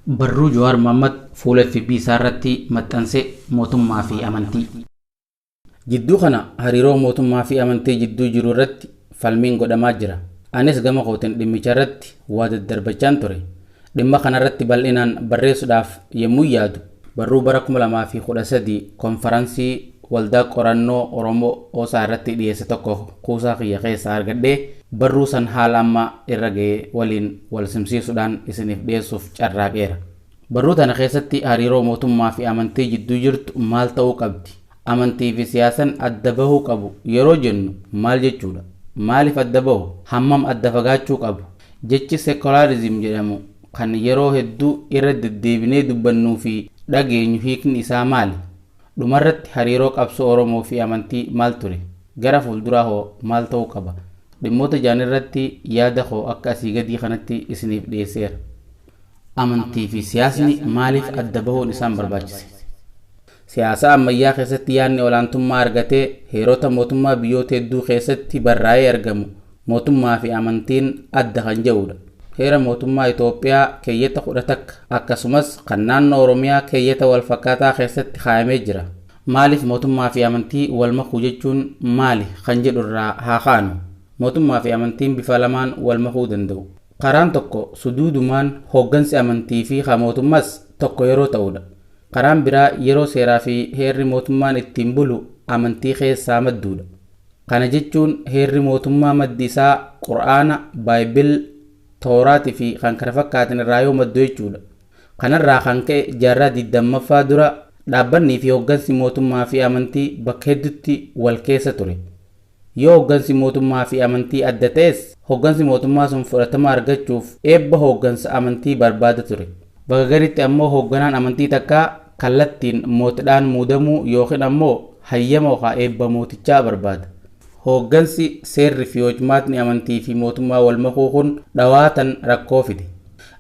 Barruu Jawaar Mohammad fuula FB isaarratti maxxanse mootummaa fi amantii. Jidduu kana hariiroo mootummaa fi amantii jidduu jiru irratti falmiin godhamaa jira. Anis gama kootiin dhimmicha irratti waa daddarbachaan ture. Dhimma kanarratti bal'inaan barreessuudhaaf yommuu yaadu barruu bara 2013 konferansii waldaa qorannoo Oromoo Osaa irratti dhiyeesse tokko kuusaa kiyya keessaa argadhee barruu san haala amma irra ga'e waliin wal simsiisuudhaan isiniif dhiyeessuuf carraaqeera. Barruu tana keessatti hariiroo mootummaa fi amantii jidduu jirtu maal ta'uu qabdi? Amantii fi siyaasan adda bahuu qabu yeroo jennu maal jechuudha? Maaliif adda bahu? Hammam adda fagaachuu qabu? Jechi sekularizim jedhamu kan yeroo hedduu irra deddeebinee dubbannuu fi dhageenyu hiikni isaa maali? Dhumarratti hariiroo qabsoo Oromoo fi amantii maal ture? Gara fuulduraa hoo maal ta'uu qaba? Dhimmoota jaan irratti yaada koo akka asii gadii kanatti isiniif dhiyeesseera. Amantii fi siyaasni maaliif adda bahuun isaan barbaachise? Siyaasa ammayyaa keessatti yaadni olaantummaa argatee heerota mootummaa biyyoota hedduu keessatti barraa'ee argamu mootummaa fi amantiin adda kan jedhudha. Heera mootummaa Itoophiyaa keeyyata 11 akkasumas kan naannoo Oromiyaa keeyyata wal fakkaataa keessatti kaa'amee jira. Maaliif mootummaa fi amantii wal makuu jechuun maali kan jedhu irraa haa kaanu. Mootummaa fi amantiin bifa lamaan wal makuu danda'u. Karaan tokko suduudumaan hooggansi amantii fi mootummaas tokko yeroo ta'udha. Karaan biraa yeroo seeraa fi heerri mootummaan ittiin bulu amantii keessaa madduudha. Kana jechuun heerri mootummaa maddi isaa Qur'aana, Baayibil, Tooraatii fi kan kana fakkaatan irraa yoo maddu jechuudha. Kanarraa kan ka'e jaarraa 20ffaa dura dhaabbannii fi hooggansi mootummaa fi amantii bakka hedduutti wal keessa ture. Yoo hooggansi mootummaa fi amantii adda ta'es hooggansi mootummaa sun fudhatama argachuuf eebba hooggansa amantii barbaada ture. Bakka garitti ammoo hoogganaan amantii takkaa kallattiin mootiidhaan muudamuu yookiin ammoo hayyama yookaan eebba mootichaa barbaada. Hooggansi seerri fi hojmaatni amantii fi mootummaa wal makuu kun dhawaatan rakkoo fide.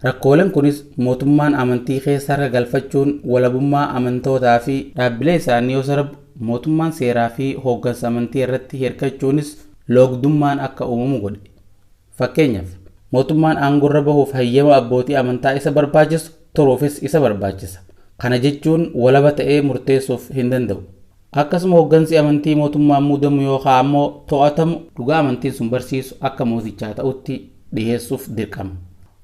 Rakkooleen kunis mootummaan amantii keessa harka galfachuun walabummaa amantootaa fi dhaabbilee isaanii yoo sarbu mootummaan seeraa fi hooggansa amantii irratti hirkachuunis loogdummaan akka uumamu godhe. Fakkeenyaaf mootummaan aangorra bahuuf hayyama abbootii amantaa isa barbaachisu turuufis isa barbaachisa. Kana jechuun walaba ta'ee murteessuuf hin danda'u. Akkasuma hooggansi amantii mootummaan muudamu yookaan ammoo to'atamu dhugaa amantiin sun barsiisu akka mootichaa ta'utti dhiyeessuuf dirqama.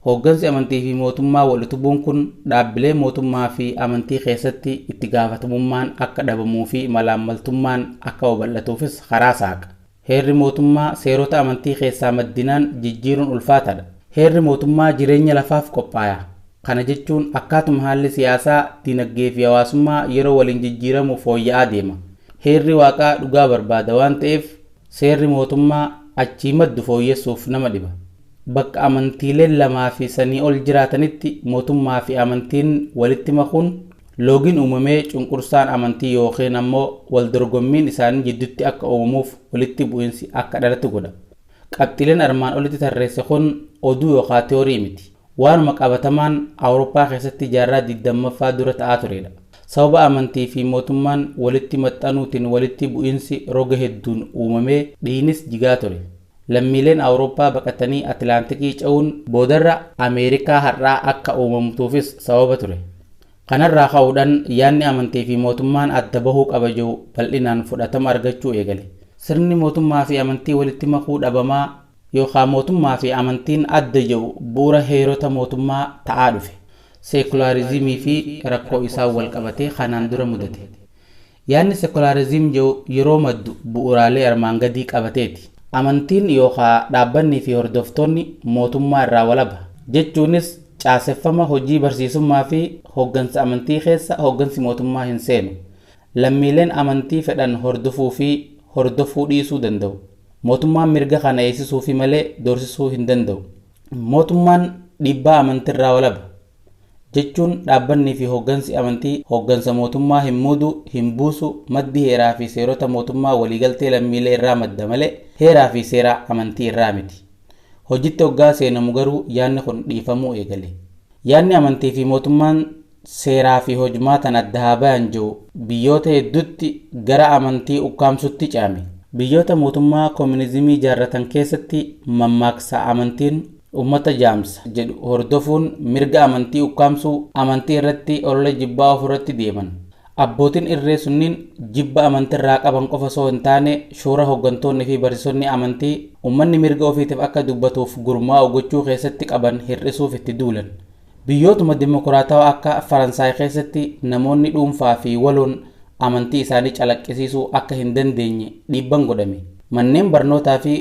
Hooggansi amantii fi mootummaa wal utubuun kun dhaabbilee mootummaa fi amantii keessatti itti gaafatamummaan akka dhabamuu fi malaammaltummaan akka babal'atuufis karaa saaqa. Heerri mootummaa seerota amantii keessaa maddinaan jijjiiruun ulfaataadha. Heerri mootummaa jireenya lafaaf qophaaya. Kana jechuun akkaatuma haalli siyaasaa, dinagdee fi hawaasummaa yeroo waliin jijjiiramu fooyya'aa deema. Heerri waaqaa dhugaa barbaada waan ta'eef seerri mootummaa achii maddu fooyyessuuf nama dhiba. Bakka amantiileen lamaa fi sanii ol jiraatanitti mootummaa fi amantiin walitti makuun loogiin uumamee cunqursaan amantii yookiin ammoo wal dorgommiin isaanii jidduutti akka uumamuuf walitti bu'insi akka dhalatu godha. Qabxiileen armaan olitti tarreesse kun oduu yookaan teorii miti. Waanuma qabatamaan Awurooppaa keessatti jaarraa 20ffaa dura ta'aa turedha. Sababa amantii fi mootummaan walitti maxxanuutiin walitti bu'insi roga hedduun uumamee dhiinis jigaa ture. Lammiileen Awurooppaa baqatanii Atilaantikii ce'uun boodarra Ameerikaa har'aa akka uumamtuufis sababa ture. Kanarraa ka'uudhaan yaadni amantii fi mootummaan adda bahuu qaba jedhu bal'inaan fudhatama argachuu eegale. Sirni mootummaa fi amantii walitti makuu dhabamaa yookaan mootummaa fi amantiin adda jedhu bu'uura heerota mootummaa ta'aa dhufe. Sekularizimii fi rakkoo isaa wal qabatee kanaan dura mudate. Yaadni sekularizim jedhu yeroo maddu bu'uuraalee armaan gadii qabateeti. Amantiin yookaan dhaabbannii fi hordoftoonni mootummaa irraa walaba. Jechuunis caaseffama hojii barsiisummaa fi hooggansa amantii keessa hooggansi mootummaa hin seenu. Lammiileen amantii fedhan hordofuu fi hordofuu dhiisuu danda'u. Mootummaan mirga kana eegsisuu malee doorsisuu hin danda'u. Mootummaan dhiibbaa amantiirraa walaba. Jechuun dhaabbannii fi hooggansi amantii hooggansa mootummaa hin muudu, hin buusu, maddi heeraa fi seerota mootummaa waliigaltee lammiilee irraa madda malee heeraa fi seera amantii irraa miti. Hojiitti hoggaa seenamu garuu yaadni kun dhiifamuu eegale. Yaadni amantii fi mootummaan seeraa fi hojmaatan adda haa bayan jedhu biyyoota hedduutti gara amantii ukkaamsutti caame. Biyyoota mootummaa koominizimii jaarratan keessatti mammaaksa amantiin ummata jaamsa jedhu hordofuun mirga amantii ukkaamsuu amantii irratti olola jibbaa ofirratti deeman. Abbootiin irree sunniin jibba amantii irraa qaban qofa osoo hin taane shoora hooggantoonni fi barsiisonni amantii ummanni mirga ofiitiif akka dubbatuuf gurmaa'u gochuu keessatti qaban hir'isuuf itti duulan. Biyyootuma dimokiraatawaa akka Faransaay keessatti namoonni dhuunfaa fi waloon amantii isaanii calaqqisiisuu akka hin dandeenye dhiibbaan godhame. Manneen barnootaa fi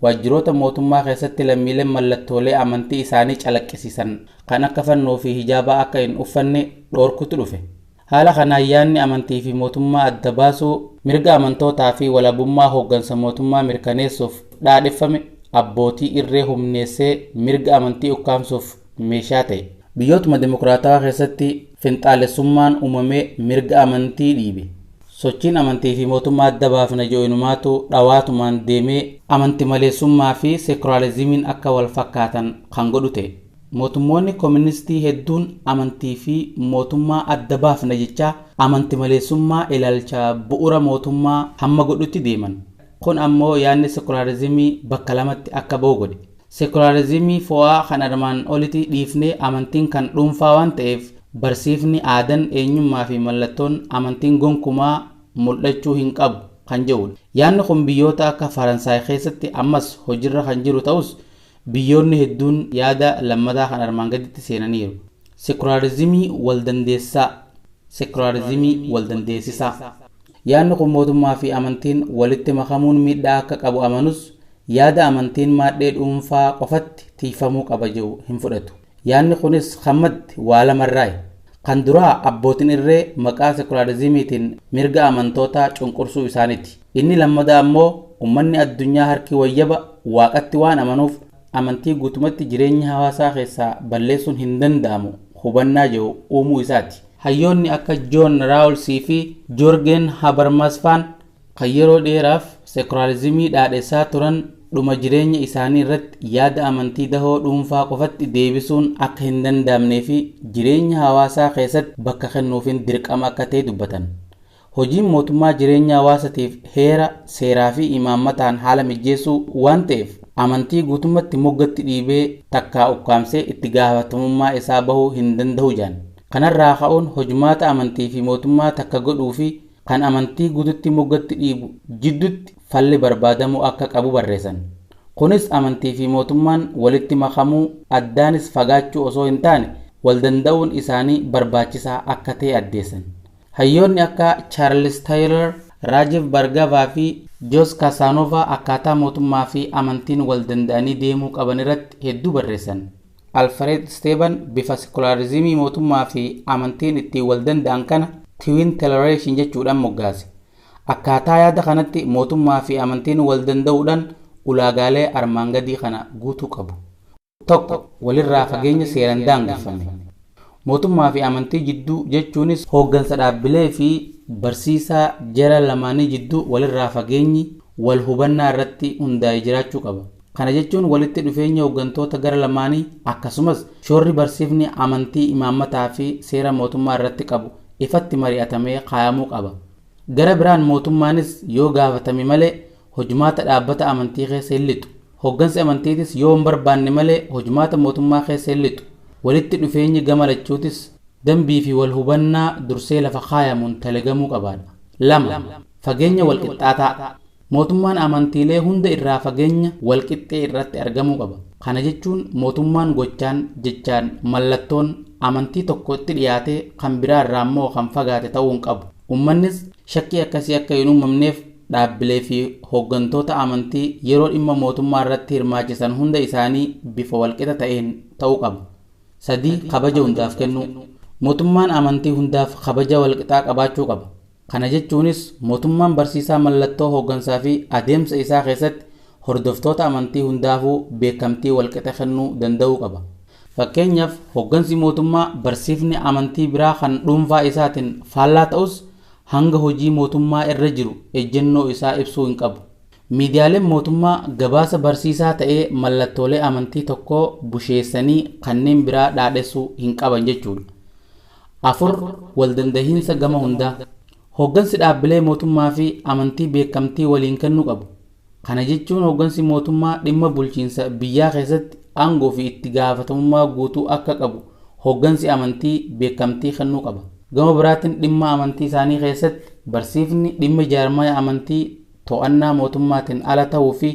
waajjiroota mootummaa keessatti lammiileen mallattoolee amantii isaanii calaqqisiisan kan akka fannoo fi hijaabaa akka hin uffanne dhoorkutu dhufe. Haala kanaan yaadni amantii fi mootummaa adda baasuu mirga amantootaa fi walabummaa hooggansa mootummaa mirkaneessuuf dhaadheffame abbootii irree humneessee mirga amantii ukkaamsuuf meeshaa ta'e. Biyyootuma dimokiraatawaa keessatti finxaalessummaan uumamee mirga amantii dhiibe. Sochiin amantii fi mootummaa adda baafna jedhumaatu dhawaatumaan deemee amantii maleessummaa fi sekularizimiin akka wal fakkaatan kan godhu ta'e. Mootummoonni kooministii hedduun amantii fi mootummaa adda baafna jechaa amantii maleessummaa ilaalcha bu'uura mootummaa hamma godhutti deeman. Kun ammoo yaadni sekularizimii bakka lamatti akka ba'u godhe. Sekularizimii fo'aa kan armaan olitti dhiifnee amantiin kan dhuunfaa waan ta'eef barsiifni aadan eenyummaa fi mallattoon amantiin gonkumaa mul'achuu hin qabu kan jedhudha. Yaadni kun biyyoota akka Faransaay keessatti ammas hojiirra kan jiru ta'us biyyoonni hedduun yaada lammataa kan armaan gaditti seenaniiru. Sekularizimii waldandeessisaa. Yaadni kun mootummaa fi amantiin walitti makamuun miidhaa akka qabu amanus yaada amantiin maadhee dhuunfaa qofatti tiifamuu qaba jedhu hin fudhatu. Yaadni kunis hammatti waa lamarraayi. Kan duraa abbootiin irree maqaa sekularizimiitiin mirga amantootaa cunqursuu isaaniiti. Inni lammadaa ammoo ummanni addunyaa harki wayyaba waaqatti waan amanuuf amantii guutumatti jireenya hawaasaa keessaa balleessuun hin danda'amu hubannaa jedhu uumuu isaati. Hayyoonni akka John Rawls fi Jorgen Habermas faan kan yeroo dheeraaf sekularizimii dhaadheessaa turan dhuma jireenya isaanii irratti yaada amantii dahoo dhuunfaa qofatti deebisuun akka hin danda'amnee fi jireenya hawaasaa keessatti bakka kennuufiin dirqama akka ta'e dubbatan. Hojiin mootummaa jireenya hawaasaatiif heera, seeraa fi imaammataan haala mijeessuu waan ta'eef amantii guutumatti moggatti dhiibee takkaa ukkaamsee itti gaafatamummaa isaa bahuu hin danda'u jedhan. Kanarraa ka'uun hojumaata amantii fi mootummaa takka godhuu fi kan amantii guututti moggatti dhiibu jidduutti falli barbaadamuu akka qabu barreessan. Kunis amantii fi mootummaan walitti makamuu addaanis fagaachuu osoo hin taane wal danda'uun isaanii barbaachisaa akka ta'e addeessan. Hayyoonni akka Charles Taylor, Rajiv Bhargava fi Jos Casanova akkaataa mootummaa fi amantiin wal danda'anii deemuu qaban irratti hedduu barreessan. Alfred Steven bifa sekularizimii mootummaa fi amantiin ittiin wal danda'an kana Twin Toleration jechuudhaan moggaase. Akkaataa yaada kanatti mootummaa fi amantiin wal danda'uudhaan ulaagaalee armaan gadii kana guutuu qabu. Tokko, walirraa fageenya seeraan daangeffame. Mootummaa fi amantii jidduu jechuunis hooggansa dhaabbilee fi barsiisaa jara lamaanii jidduu walirraa fageenyi wal hubannaa irratti hundaa'ee jiraachuu qaba. Kana jechuun walitti dhufeenya hooggantoota gara lamaanii akkasumas shoorri barsiifni amantii imaammataa fi seera mootummaa irratti qabu ifatti mari'atamee kaayamuu qaba. Gara biraan mootummaanis yoo gaafatame malee hojumaata dhaabbata amantii keessa hin lixu. Hooggansi amantiitis yoo hin barbaanne malee hojumaata mootummaa keessa hin lixu. Walitti dhufeenyi gama lachuutis dambii fi wal hubannaa dursee lafa kaayamuun talagamuu qabaadha. 2. Fageenya walqixxaataa. Mootummaan amantiilee hunda irraa fageenya walqixxee irratti argamuu qaba. Kana jechuun mootummaan gochaan jechaan mallattoon amantii tokkotti dhiyaatee kan biraa irraa immoo kan fagaate ta'uu hin qabu. Uummannis shakkii akkasii akka hin uumamneef dhaabbilee fi hooggantoota amantii yeroo dhimma mootummaa irratti hirmaachisan hunda isaanii bifa walqixa ta'een ta'uu qabu. 3. Kabaja hundaaf kennuu. Mootummaan amantii hundaaf kabaja walqixaa qabaachuu qaba. Kana jechuunis mootummaan barsiisaa mallattoo hooggansaa fi adeemsa isaa keessatti hordoftoota amantii hundaafuu beekamtii walqixa kennuu danda'uu qaba. Fakkeenyaaf hooggansi mootummaa barsiifni amantii biraa kan dhuunfaa isaatiin faallaa ta'us hanga hojii mootummaa irra jiru ejjennoo isaa ibsuu hin qabu. Miidiyaaleen mootummaa gabaasa barsiisaa ta'ee mallattoolee amantii tokkoo busheessanii kanneen biraa dhaadhessuu hin qaban jechuudha. 4. Waldandahiinsa gama hundaa. Hooggansi dhaabbilee mootummaa fi amantii beekamtii waliin kennuu qabu. Kana jechuun hooggansi mootummaa dhimma bulchiinsa biyyaa keessatti aangoo fi itti gaafatamummaa guutuu akka qabu hoggansi amantii beekamtii kennuu qaba. Gama biraatiin dhimma amantii isaanii keessatti barsiifni dhimma jaarmaya amantii to'annaa mootummaatiin ala ta'uu fi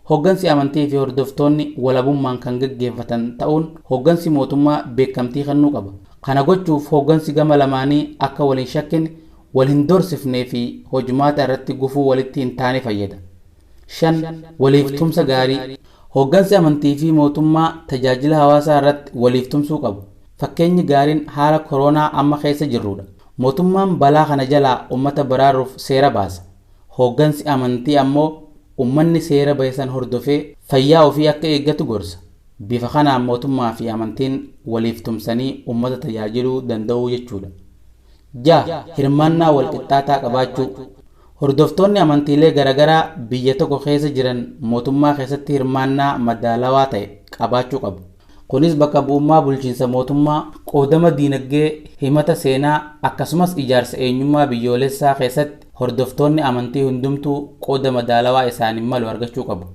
hoggansi amantii fi hordoftoonni walabummaan kan gaggeeffatan ta'uun hoggansi mootummaa beekamtii kennuu qaba. Kana gochuuf hoggansi gama lamaanii akka waliin shakkin wal hin dorsifnee fi hojumaata irratti gufuu walitti hin taane fayyada. 5. Waliif tumsa gaarii. Hoggansi amantii fi mootummaa tajaajila hawaasaa irratti waliif tumsuu qabu. Fakkeenyi gaariin haala koronaa amma keessa jirrudha. Mootummaan balaa kana jalaa ummata baraaruuf seera baasa. Hoggansi amantii ammoo ummanni seera bahisan hordofee fayyaa ofii akka eeggatu gorsa. Bifa kanaan mootummaa fi amantiin waliif tumsanii ummata tajaajiluu danda'uu jechuudha. 6. Hirmaannaa wal qixxaataa qabaachuu. Hordoftoonni amantiilee garaagaraa biyya tokko keessa jiran mootummaa keessatti hirmaannaa madaalawaa ta'e qabaachuu qabu. Kunis bakka bu'ummaa bulchiinsa mootummaa, qoodama diinagdee, himata seenaa akkasumas ijaarsa eenyummaa biyyoolessaa keessatti hordoftoonni amantii hundumtuu qooda madaalawaa isaaniin malu argachuu qabu.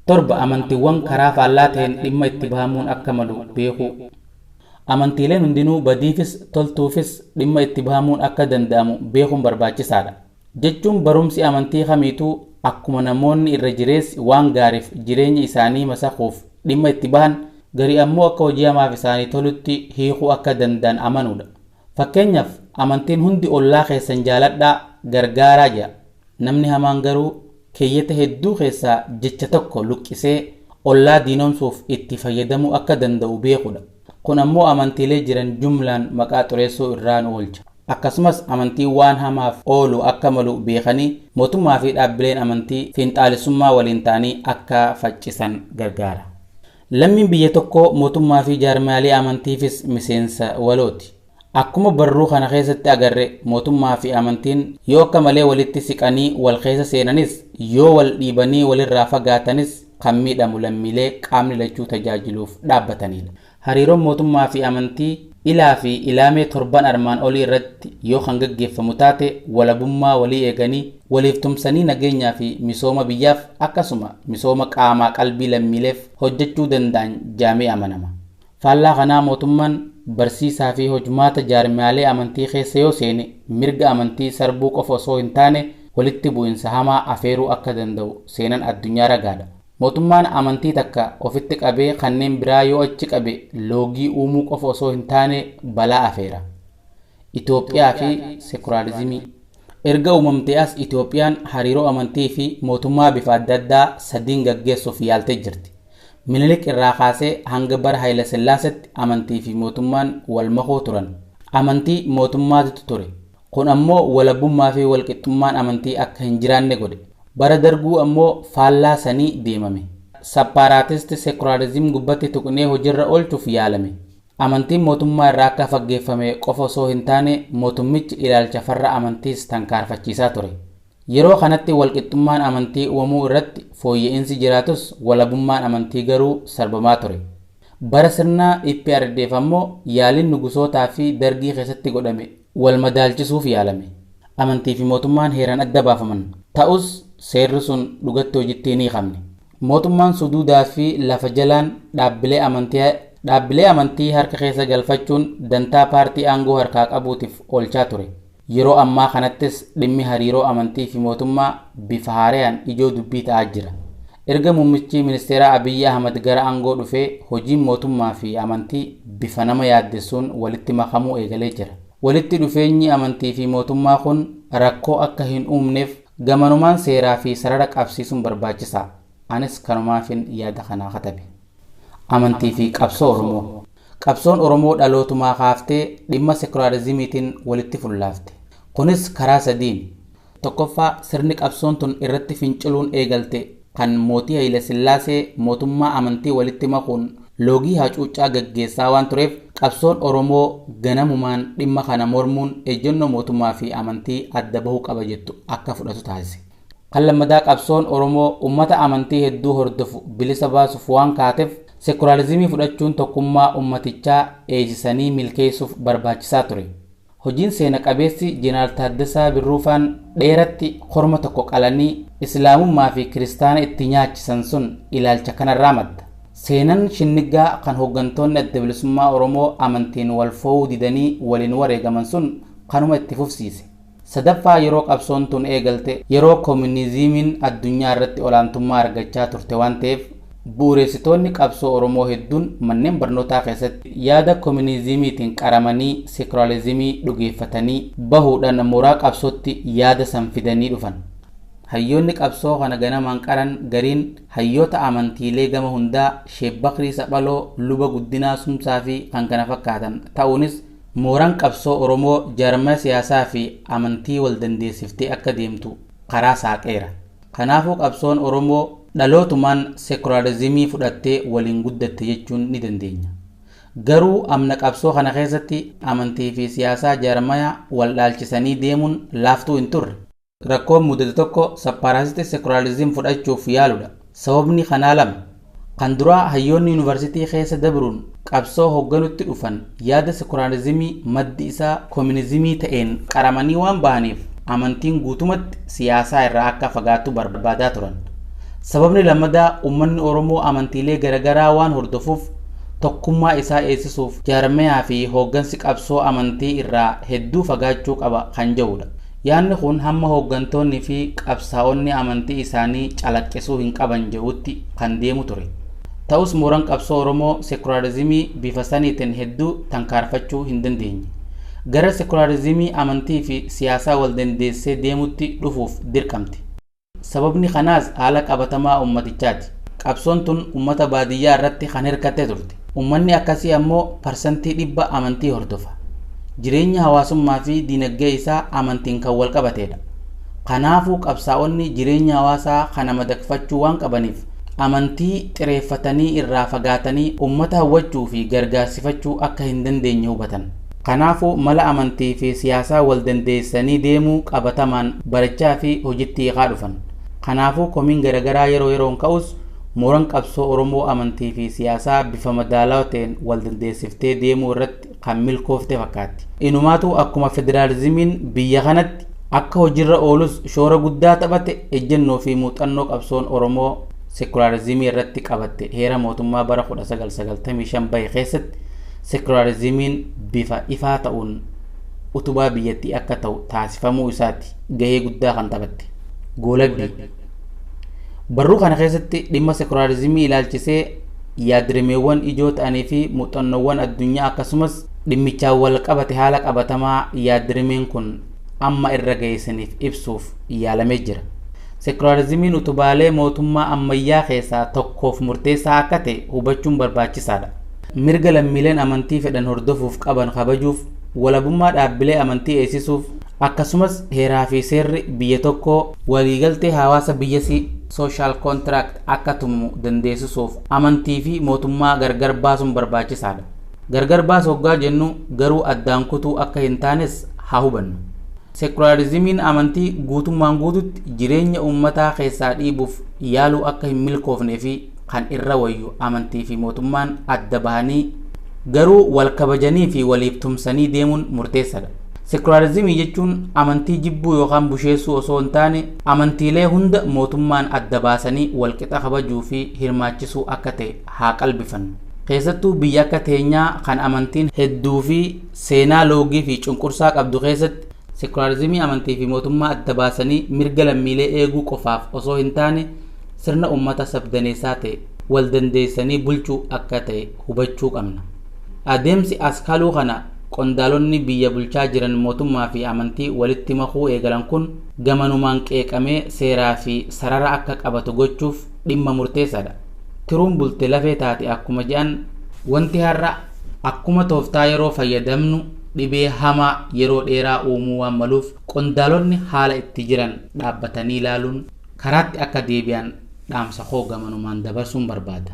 7. Amantiiwwan karaa faallaa ta'een dhimma itti bahamuun akka malu beekuu. Amantiileen hundinuu badiifis toltuufis dhimma itti bahamuun akka danda'amu beekuun barbaachisaadha. Jechuun barumsi amantii kamiituu akkuma namoonni irra jireessi waan gaariif jireenya isaanii masaquuf dhimma itti bahan garii ammoo akka hojii hamaaf isaanii tolutti hiikuu akka danda'an amanuudha. Fakkeenyaaf amantiin hundi ollaa keessan jaaladhaa gargaaraa jedha. Namni hamaan garuu keeyyata hedduu keessaa jecha tokko luqqisee ollaa diinomsuuf itti fayyadamuu akka danda'u beekuudha. Kun ammoo amantiilee jiran jumlaan maqaa xureessuu irraan oolcha. Akkasumas amantii waan hamaaf oolu akka malu beekanii mootummaa fi dhaabbileen amantii fiinxaalisummaa waliin ta'anii akka faccisan gargaara. Lammiin biyya tokkoo mootummaa fi jaarmaalee amantiifis miseensa walooti. Akkuma barruu kana keessatti agarre mootummaa fi amantiin yoo akka malee walitti siqanii wal keessa seenanis yoo wal dhiibanii walirraa fagaatanis kan miidhamu lammiilee qaamni lachuu tajaajiluuf dhaabbatanidha. Hariiroon mootummaa fi amantii ilaa fi ilaamee 7 armaan olii irratti yoo kan gaggeeffamu taate walabummaa walii eeganii waliif tumsanii nageenyaa fi misooma biyyaaf akkasuma misooma qaamaa qalbii lammiileef hojjechuu danda'an jaamee amanama. Faallaa kanaa mootummaan barsiisaa fi hojumaata jaarmaalee amantii keessa yoo seene mirga amantii sarbuu qofa osoo hin taane walitti bu'insa hamaa afeeruu akka danda'u seenan addunyaa ragaadha. Mootummaan amantii takka ofitti qabee kanneen biraa yoo achi qabe loogii uumuu qofa osoo hin taane balaa afeera. Itoophiyaa fi sekularizimii. Erga uumamtee as Itoophiyaan hariiroo amantii fi mootummaa bifa adda addaa sadiin gaggeessuuf yaaltee jirti. Minilik irraa kaasee hanga bara Haayile Sillaasetti amantii fi mootummaan wal makoo turan. Amantii mootummaatu ture. Kun ammoo walabummaa fi walqixxummaan amantii akka hin jiraanne godhe. Bara darguu ammoo faallaa sanii deemame. Sappaaraatisti sekularizim gubbatti tuqnee hojiirra oolchuuf yaalame. Amantiin mootummaa irraa akka faggeeffame qofa osoo hin taane mootummichi ilaalcha farra amantiis tankaarfachiisaa ture. Yeroo kanatti walqixxummaan amantii uumamuu irratti fooyya'insi jiraatus walabummaan amantii garuu sarbamaa ture. Bara sirnaa IPRDF ammoo yaaliin nugusootaa fi dargii keessatti godhame wal madaalchisuuf yaalame. Amantii fi mootummaan heeraan adda baafaman. Ta'us seerri sun dhugatti hojiitti ni qabne. Mootummaan suduudaa fi lafa jalaan dhaabbilee amantii harka keessa galfachuun dantaa paartii aangoo harkaa qabuutiif oolchaa ture. Yeroo ammaa kanattis dhimmi hariiroo amantii fi mootummaa bifa haaraan ijoo dubbii ta'aa jira. Erga muummichi ministeera Abiyyi Ahmad gara aangoo dhufee hojiin mootummaa fi amantii bifa nama yaaddessuun walitti makamuu eegalee jira. Walitti dhufeenyi amantii fi mootummaa kun rakkoo akka hin uumneef gamanumaan seeraa fi sarara qabsiisuun barbaachisaa. Anis kanumaafin yaada kanaa katabe. Amantii fi qabsoo Oromoo. Qabsoon Oromoo dhalootumaa kaaftee dhimma sekularizimiitiin walitti fullaafte. Kunis karaa sadiin. Tokkoffaa sirni qabsoon tun irratti finciluun eegalte kan mootii Haayile Sillaasee mootummaa amantii walitti makuun loogii hacuuccaa gaggeessaa waan tureef qabsoon Oromoo ganamumaan dhimma kana mormuun ejjennoo mootummaa fi amantii adda bahuu qaba jettu akka fudhatu taasise. Kan lammataa qabsoon Oromoo ummata amantii hedduu hordofu bilisa baasuuf waan kaateef sekularizimii fudhachuun tokkummaa ummatichaa eegsisanii milkeessuuf barbaachisaa ture. Hojiin seena qabeessi Jeneraal Taaddasaa Birruufaan dheeratti korma tokko qalanii Islaamummaa fi Kiristaana itti nyaachisan sun ilaalcha kanarraa madda. seenan shinnigaa kan hooggantoonni adda bilisummaa Oromoo amantiin wal fo'uu didanii waliin wareegaman sun kanuma itti fufsiise. Sadaffaa yeroo qabsoon tun eegalte yeroo koominizimiin addunyaa irratti olaantummaa argachaa turte waan ta'eef bu'uureessitoonni qabsoo Oromoo hedduun manneen barnootaa keessatti yaada koominizimiitiin qaramanii sekularizimii dhugeeffatanii bahuudhaan mooraa qabsootti yaada san fidanii dhufan. Hayyoonni qabsoo kana ganamaan qaran gariin hayyoota amantiilee gama hundaa Sheek Bakrii Saphaloo, Luba Guddinaa Sumsaa fi kan kana fakkaatan ta'uunis mooraan qabsoo Oromoo jaarmaa siyaasaa fi amantii wal dandeessiftee akka deemtu karaa saaqeera. Kanaafuu qabsoon Oromoo dhalootumaan sekularizimii fudhattee waliin guddatte jechuun ni dandeenya. Garuu amna qabsoo kana keessatti amantii fi siyaasaa jaarmaa wal dhaalchisanii deemuun laaftuu hin turre. Rakkoon mudate tokko sappaaraasitii sekularizim fudhachuuf yaaludha. Sababni kanaa lama. Kan duraa hayyoonni yuunivarsiitii keessa dabruun qabsoo hoogganutti dhufan yaada sekularizimii maddi isaa koominizimii ta'een qaramanii waan bahaniif amantiin guutumatti siyaasaa irraa akka fagaattu barbaadaa turan. Sababni lammadaa uummanni Oromoo amantiilee garaagaraa waan hordofuuf tokkummaa isaa eegsisuuf jaarmayaa fi hooggansi qabsoo amantii irraa hedduu fagaachuu qaba kan jedhudha. Yaanni kun hamma hooggantoonni fi qabsaa'onni amantii isaanii calaqqisuu hin qaban jedhutti kan deemu ture. Ta'us mooraan qabsoo Oromoo sekularizimii bifa saniitiin hedduu tankaarfachuu hin dandeenye. Gara sekularizimii amantii fi siyaasaa wal dandeessee deemutti dhufuuf dirqamte. Sababni kanaas haala qabatamaa ummatichaati. Qabsoon tun ummata baadiyyaa irratti kan hirkattee turte. Ummanni akkasii ammoo parsantii 100 amantii hordofa. Jireenya hawaasummaa fi dinagdee isaa amantiin kan wal qabateedha. Kanaafuu qabsaa'onni jireenya hawaasaa kana madaqfachuu waan qabaniif amantii xireeffatanii irraa fagaatanii ummata hawwachuu fi gargaarsifachuu akka hin dandeenye hubatan. Kanaafuu mala amantii fi siyaasaa wal dandeessanii deemuu qabatamaan barachaa fi hojiitti hiikaa dhufan. Kanaafuu komiin garaagaraa yeroo yeroon ka'us mooraan qabsoo Oromoo amantii fi siyaasaa bifa madaalawaa ta'een wal dandeessiftee deemuu irratti kan milkoofte fakkaatti. Inumaatu akkuma federaalizimiin biyya kanatti akka hojiirra oolus shoora guddaa taphate ejjennoo fi muuxannoo qabsoon Oromoo sekularizimii irratti qabatte heera mootummaa bara 1995 bahe keessatti sekularizimiin bifa ifaa ta'uun utubaa biyyattii akka ta'u taasifamuu isaatti gahee guddaa kan taphatte. Goolabbii barruu kana keessatti dhimma sekularizimii ilaalchisee yaadrimeewwan ijoo ta'anii fi muuxannoowwan addunyaa akkasumas dhimmichaan wal qabate haala qabatamaa yaadrimeen kun amma irra geessaniif ibsuuf yaalamee jira. Sekularizimiin utubaalee mootummaa ammayyaa keessaa tokkoof murteessaa akka ta'e hubachuun barbaachisaadha. Mirga lammiileen amantii fedhan hordofuuf qaban kabajuuf, walabummaa dhaabbilee amantii eegsisuuf, akkasumas heeraa fi seerri biyya tokkoo waliigaltee hawaasa biyyasii social contract akka tumu dandeessisuuf amantii fi mootummaa gargar baasuun barbaachisaadha. Gargar baasuu hoggaa jennu garuu addaan kutuu akka hin taanes haa hubannu. Sekularizimiin amantii guutummaan guututti jireenya uummataa keessaa dhiibuuf yaaluu akka hin milkoofnee fi kan irra wayyu amantii fi mootummaan adda bahanii garuu wal kabajanii fi waliif tumsanii deemuun murteessaadha. Sekularizimii jechuun amantii jibbuu yookaan busheessuu osoo hin taane amantiilee hunda mootummaan adda baasanii wal qixa kabajuu fi hirmaachisuu akka ta'e haa qalbifannu. Keessattuu biyya akka teenyaa kan amantiin hedduu fi seenaa loogii fi cunqursaa qabdu keessatti sekularizimii amantii fi mootummaa adda baasanii mirga lammiilee eeguu qofaaf osoo hin taane sirna uummata sabdaneessaa ta'e wal dandeessanii bulchuu akka ta'e hubachuu qabna. Adeemsi askaluu kana qondaalonni biyya bulchaa jiran mootummaa fi amantii walitti makuu eegalan kun gamanumaan qeeqamee seeraa fi sarara akka qabatu gochuuf dhimma murteessaadha. Tiruun bulte lafee taate akkuma jedhan wanti har'a akkuma tooftaa yeroo fayyadamnu dhibee hamaa yeroo dheeraa uumuu waan maluuf qondaalonni haala itti jiran dhaabbatanii ilaaluun karaatti akka deebi'an dhaamsa koo gamanumaan dabarsuun barbaada.